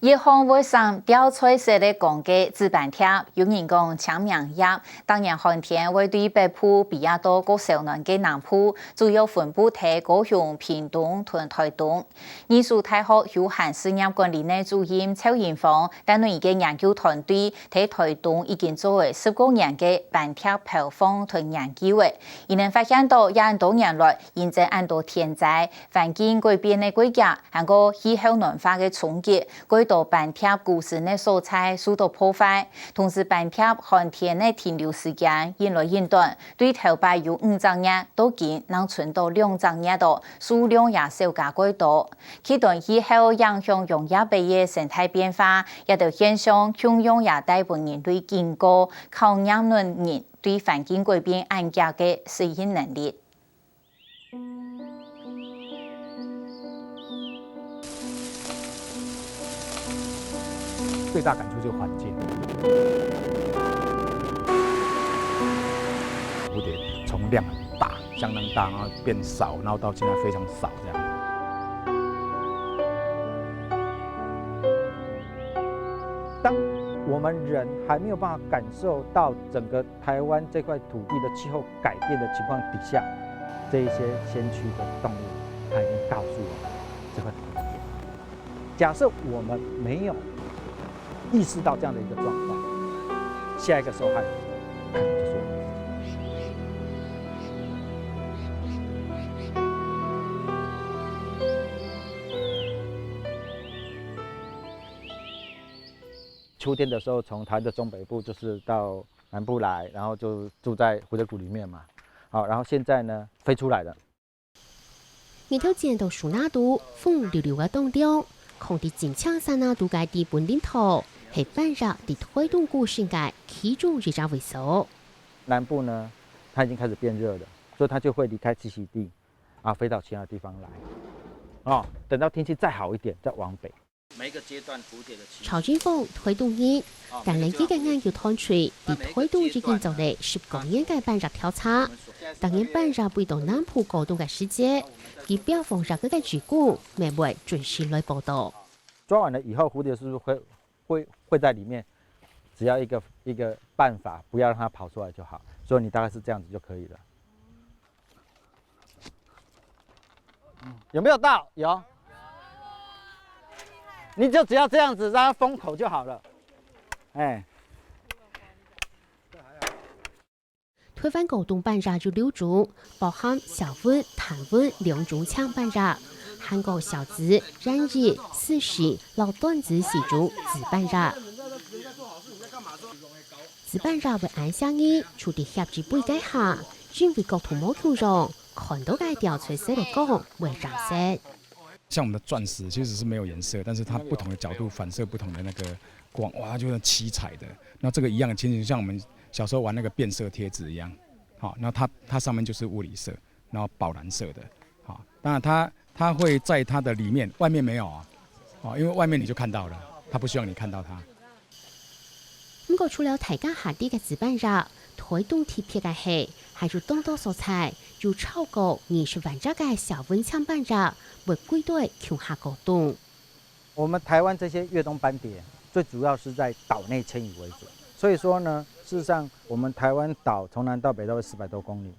一项卫生调查社的公告纸板贴，有人讲抢名额，当然寒天会对北部比较多各少年的南部，主要分布在高雄、屏东同台东。艺术大学有限事业管理的主任邱延芳，带领嘅研究团队在台东已经做了10多年嘅板贴跑访同研究嘅，伊能发现到很多年来，因在很多天灾、环境改变的国家，还个气候暖化的冲击，许多板贴故事的素材受到破坏，同时板贴寒天的停留时间越来越短，对头摆有5张页，到今能存到2张页多，数量也少加许多。这段气候影响农业地的生态变化，也就现象汹涌也带本人对经过考验论人对环境改变严格的适应能力。最大感触就是环境，蝴蝶从量很大，相当大，然后变少，然后到现在非常少这样。当我们人还没有办法感受到整个台湾这块土地的气候改变的情况底下，这一些先驱的动物，它已经告诉我们这块土地变。假设我们没有意识到这样的一个状况，下一个受害者可能就是我们。秋天的时候，从台湾的中北部就是到南部来，然后就住在蝴蝶谷里面嘛。好，然后现在呢，飞出来了。日头见到树那度，风溜溜嘅冬中，空地真枪山那度嘅地本领头。系半日地推动故事嘅其中一张为首。南部呢，它已经开始变热了，所以它就会离开栖息地，飞到其他地方来。等到天气再好一点，再往北。每个阶段蝴蝶的曹金凤推動熱，但係依個研究團隊地推動已經做了10個年嘅半日調查，當然半日背到南部高度嘅世界，以表放入嗰個結果，未會準時來報導。抓完了以後，蝴蝶是不是會在裡面？只要一個辦法，不要讓它跑出來就好。所以你大概是這樣子就可以了。有沒有到？有。你就只要這樣子，讓它封口就好了。推翻高洞半日就6種，包含小溫、淡溫2種搶半日。韓國小子、染日、四時、老段子4種子半日。子半日為按相依，處地協助背計下，因為國土冇土壤，看到嘅調垂色嚟講為染色。像我们的钻石其實是沒有顏色，但是它不同的角度反射不同的那個光，哇，它就像七彩的。那這個一樣的情形，像我們小時候玩那個變色貼紙一樣，好，那它上面就是物理色，然後寶藍色的，好，當然它會在它的裡面，外面沒有啊，因為外面你就看到了，它不希望你看到它。不過除了大家下啲嘅子半日，推動貼片嘅係，還有當多素材，有超過20萬隻嘅小溫搶半日，為歸隊強下高度。我們台灣這些越冬斑蝶，最主要是在島內遷移為主，所以說呢，事實上我們台灣島從南到北都是400多公里，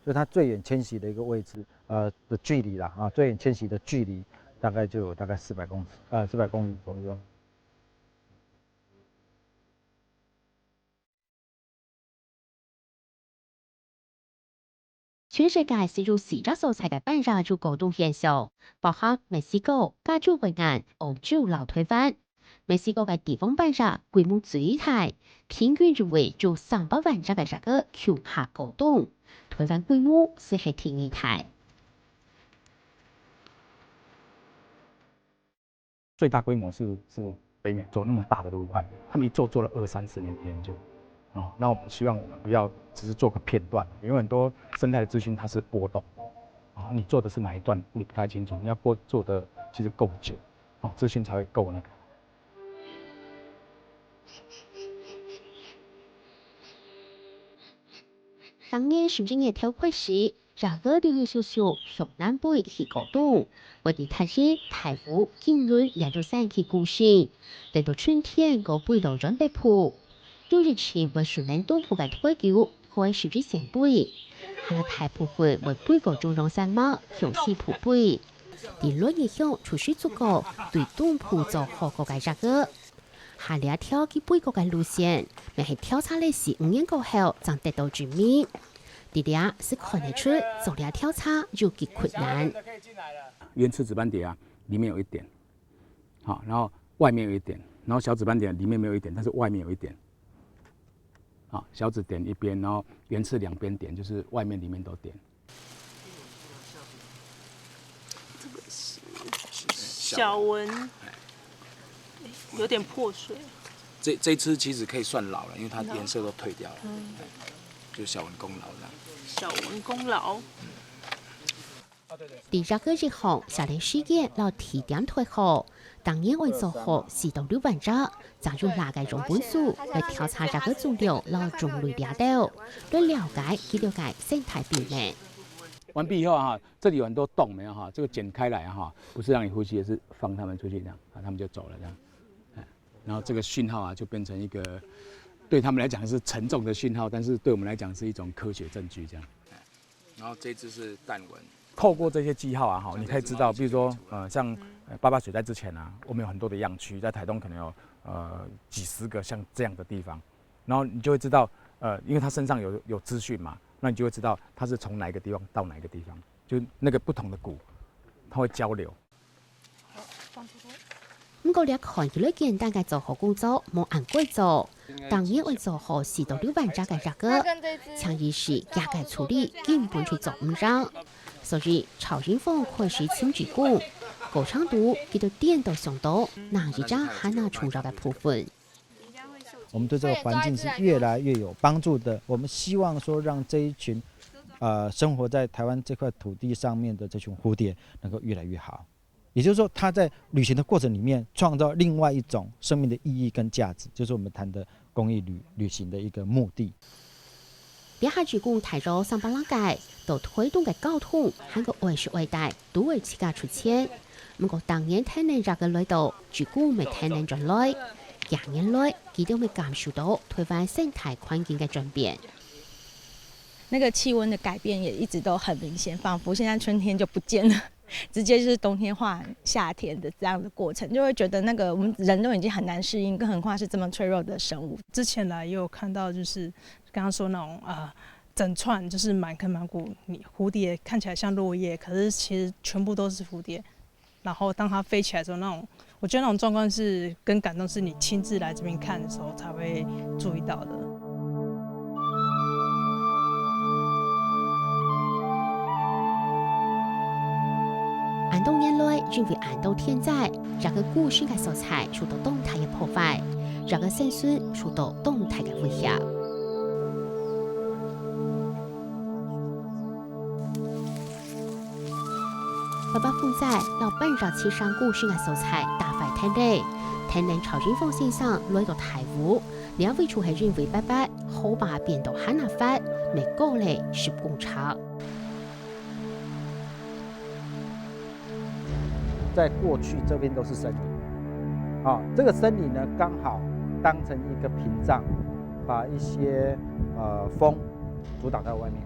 所以它最遠遷徙的一個位置，的距離啦，最遠遷徙的距離大概就有大概400公里左右。全世界使用4隻素材嘅半日就高度現象，包括墨西哥、加州北岸、歐洲老推翻。墨西哥嘅地方半日規模最大，平均就為就300萬隻嘅日個強下高度，推翻規模是係挺大。最大規模是北美做那麼大的陸塊，他們一做了20-30年的研究。那我們希望我們不要只是做個片段，因為很多生態的資訊它是波動，你做的是哪一段你不太清楚，你要做的其實夠久，資訊才會夠那個。當年10幾年頭開始，然而六月少少向南北去高度，我哋睇見台風今輪兩到三期故事，等到春天個背路準備鋪，有日前為樹林東附近退休，可以樹枝成背，下大部分為背個中央山脈向西鋪背，啲輪影響持續足夠對東鋪做好個嘅熱個。下兩條佢背個嘅路線，咪係調查歷時5年過後，才得到知名。這裡是看得出做了調查有幾困難。圆刺紫斑蝶啊，里面有一点，好，然后外面有一点，然后小紫斑蝶里面没有一点，但是外面有一点，好，小紫点一边，然后圆刺两边点，就是外面里面都点。这个是小纹，有点破碎。这一只其实可以算老了，因为它颜色都退掉了，就小纹公老这样。小纹公老。第二個日項，小林事件老提點推後，當年為做好4到6萬隻，加入哪個用本數來調查這個種類老種類掠到，來了解佢了解生態平面。完畢以後哈，這裡有很多洞，沒有哈？這個剪開來哈，不是讓你呼吸，是放他們出去這樣，啊，他們就走了這樣。然後這個訊號啊，就變成一個對他們來講是沉重的訊號，但是對我們來講是一種科學證據這樣。然後這隻是彈紋。透過這些記號啊，哈，你可以知道，比如說，像八八水災之前啊，我們有很多的樣區，在台東可能有幾十個像這樣的地方，然後你就會知道，因為它身上有資訊嘛，那你就會知道它是從哪一個地方到哪一個地方，就那個不同的股，它會交流。不過你看佢哋簡單嘅做好工作，冇按規做，當然會做好4到6萬隻嘅熱個，強意是壓解處理根本去做唔上。所以超音風可是輕舉股，高長度佢到電到上到，哪一張還能重要的部分。我們對這個環境是越來越有幫助的。我們希望說，讓這一群生活在台灣這塊土地上面的這群蝴蝶能夠越來越好。也就是說，它在旅行的過程裡面創造另外一種生命的意義跟價值，就是我們談的公益旅行的一個目的。呢下主公提咗300萬計，到推動嘅交通，喺個外輸外帶都會自家出錢。不過當年睇能入嘅內度，主公未睇能進來，2年內佢都未感受到台灣生態環境嘅轉變。那個氣溫的改變也一直都很明顯，仿佛現在春天就不見了，直接就是冬天換夏天的這樣的過程，就會覺得那個我們人都已經很難適應，更何況是這麼脆弱的生物。之前來也有看到，就是剛剛說那種整串就是滿坑滿谷蝴蝶，看起來像落葉，可是其實全部都是蝴蝶。然後當它飛起來的時候，那種我覺得那種狀況是跟感動，是你親自來這邊看的時候才會注意到的。安東年來認為安島天災，這個故事嘅素材受到動態嘅破壞，這個生存受到動態嘅威脅。爸爸風災老本日刺傷故事嘅素材大塊天地，天能朝陣風先生來到台灣，兩位處係認為爸爸後把變到很難發，未過嚟是工廠。在過去這邊都是森林，這個森林呢剛好當成一個屏障，把一些風阻擋在外面，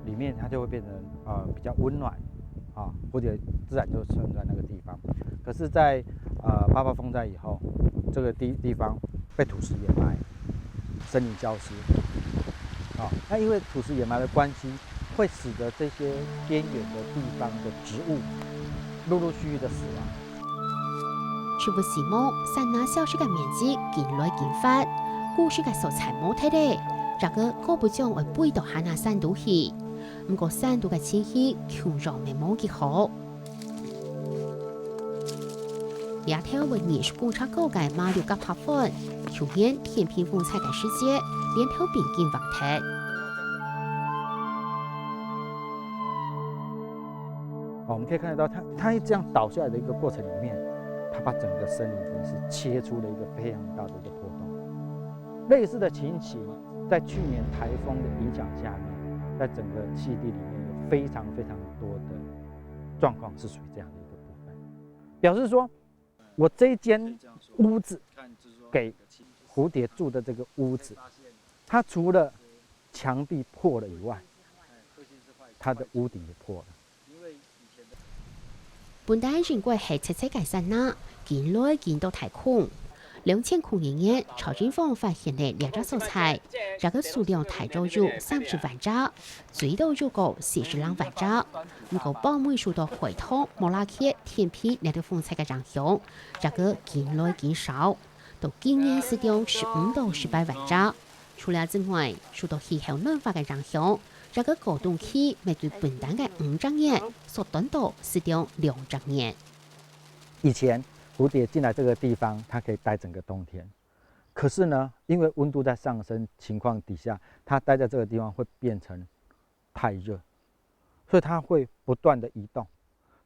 裡面它就會變成比較溫暖，蝴蝶自然就存在那個地方。可是在八八風災以後，這個地方被土石掩埋，森林消失，那因為土石掩埋的關係，會使得這些邊緣的地方的植物陸陸續續的死亡。全部時髦，山那消失嘅面積漸來漸發，故事嘅素材冇睇咧，這個可不將會背到下那山度去。不過山度嘅天氣強弱未冇幾好。兩條為藝術工廠高嘅馬六甲拍分，重現天平風采嘅世界，兩條並肩橫踢。我們可以看得到它這樣倒下來的一個過程裡面，它把整個森林是切出了一個非常大的一個破洞。類似的情形，在去年颱風的影響下面，在整個棲地裡面有非常非常多的状况是属于这样的一个部分，表示说我这一间屋子给蝴蝶住的这个屋子，它除了墙壁破了以外，它的屋顶也破了。本代人过系七七解散啦，見來見到太空。2009年，曹金鳳發現了2隻素材，這個數量太多有30萬隻，最多有個42萬隻。不過報每數到回頭冇拉起天批2條風采嘅影響，這個見來見少，到今年是到15到18萬隻。除了之外，受到氣候暖化嘅影響。這個過渡期面對本代嘅5年，縮短到4到2年。以前蝴蝶進來這個地方，它可以待整個冬天。可是呢，因為溫度在上升情況底下，它待在這個地方會變成太熱，所以它會不斷的移動。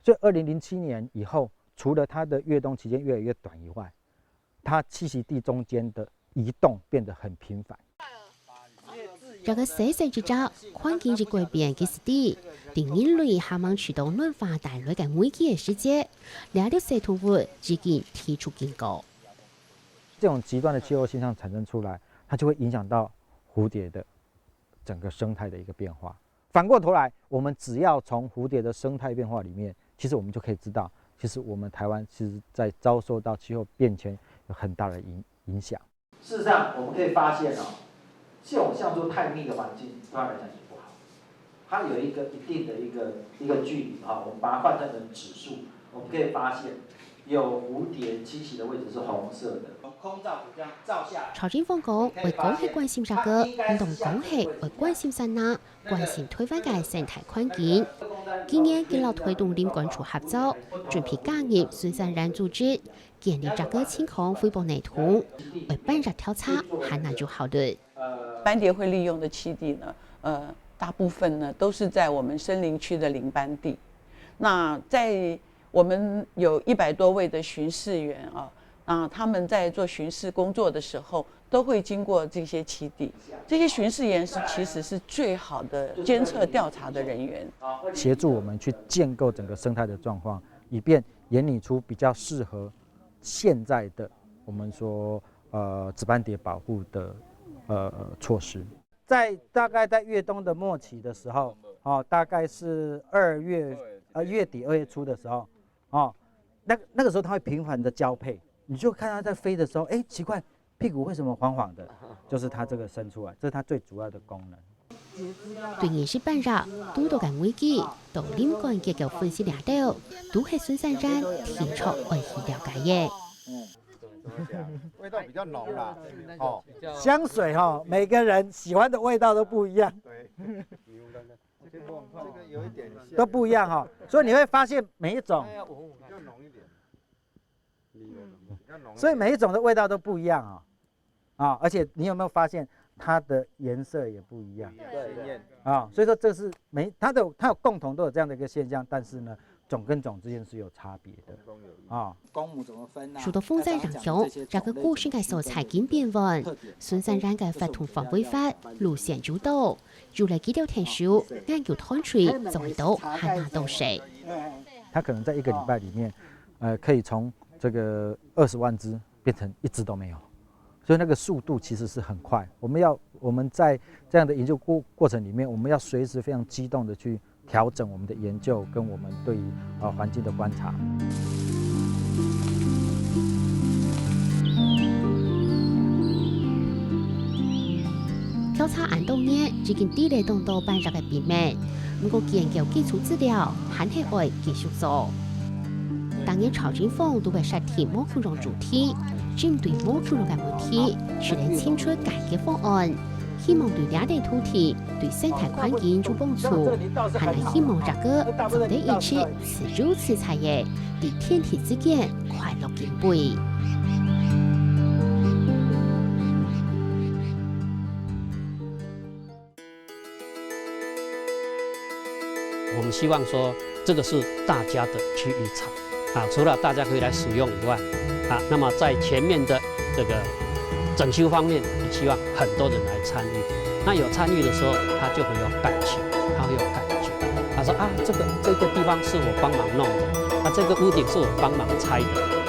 所以2007年以後，除了它的越冬期間越來越短以外，它棲息地中間的移動變得很頻繁。這個細細之則，環境之改變嘅時地，令人類希望處到暖化帶來嘅危機嘅世界，兩條小動物已經提出警告。這種極端的氣候現象產生出來，它就會影響到蝴蝶的整個生態的一個變化。反過頭來，我們只要從蝴蝶的生態變化裡面，其實我們就可以知道，其實我們台灣其實在遭受到氣候變遷有很大的影響。事實上，我們可以發現這種像說太密的環境，對它來講也不好。它有一個一定的一個距離我們把它換成指數，我們可以發現有蝴蝶棲息的位置是紅色的。空照這樣照下。曹金鳳講：為講係關心這個，唔同講係為關心山那，關心台灣嘅生態環境。今年佢老推動林管處合作，準備加入孫山人組織，建立這個情況匯報內圖，為本日調查還難有好的。斑蝶會利用的棲地呢，大部分呢都是在我們森林區的林斑地。那在我們有100多位的巡視員他們在做巡視工作的時候，都會經過這些棲地。這些巡視員其實是最好的監測調查的人員，協助我們去建構整個生態的狀況，以便研擬出比較適合現在的我們說紫斑蝶保護的措施。大概在越冬的末期的時候，大概是月底2月初的時候，那個時候它會頻繁的交配。你就看它在飛的時候，哎，奇怪，屁股為什麼黃黃的？就是它這個生出來，這是它最主要的功能。對應是半日，都到緊危機，到林管結構分析兩道，都係孫山人提出為去了解嘅。味道比較濃啦，香水每個人喜歡的味道都不一樣。這個有一點都不一樣所以你會發現每一種要濃一點。所以每一種的味道都不一樣而且你有沒有發現它的顏色也不一樣？對所以說這是它有共同都有這樣的一個現象，但是呢，種跟種之間是有差別的公母怎麼分啊？受到風災影響，這個故事嘅素材經變換，孫山人嘅法同防違法路線主導，如嚟幾條天數，研究團隊就會到漢拿到誰？它可能在1個禮拜裡面，可以從這個20萬隻變成1隻都沒有，所以那個速度其實是很快。我們在這樣的研究過程裡面，我們要隨時非常機動的去調整我們的研究跟我們對於環境的觀察。調查案當年已經地雷動到半日嘅邊面，不過研究基礎資料還係會繼續做。當年曹金鳳都為實體某區種主題，針對某區種嘅問題，出嚟清出解決方案，希望對兩地土地、對生態環境做幫助，還係希望這個走在一起是如此才業，對天地之間快樂兼備。我們希望說，這個是大家的區域場。除了大家可以來使用以外，那麼在前面的這個整修方面，也希望很多人來參與。那有參與的時候，他就會有感情，他會有感覺，说啊，这个地方是我帮忙弄的，啊，这个屋顶是我帮忙拆的。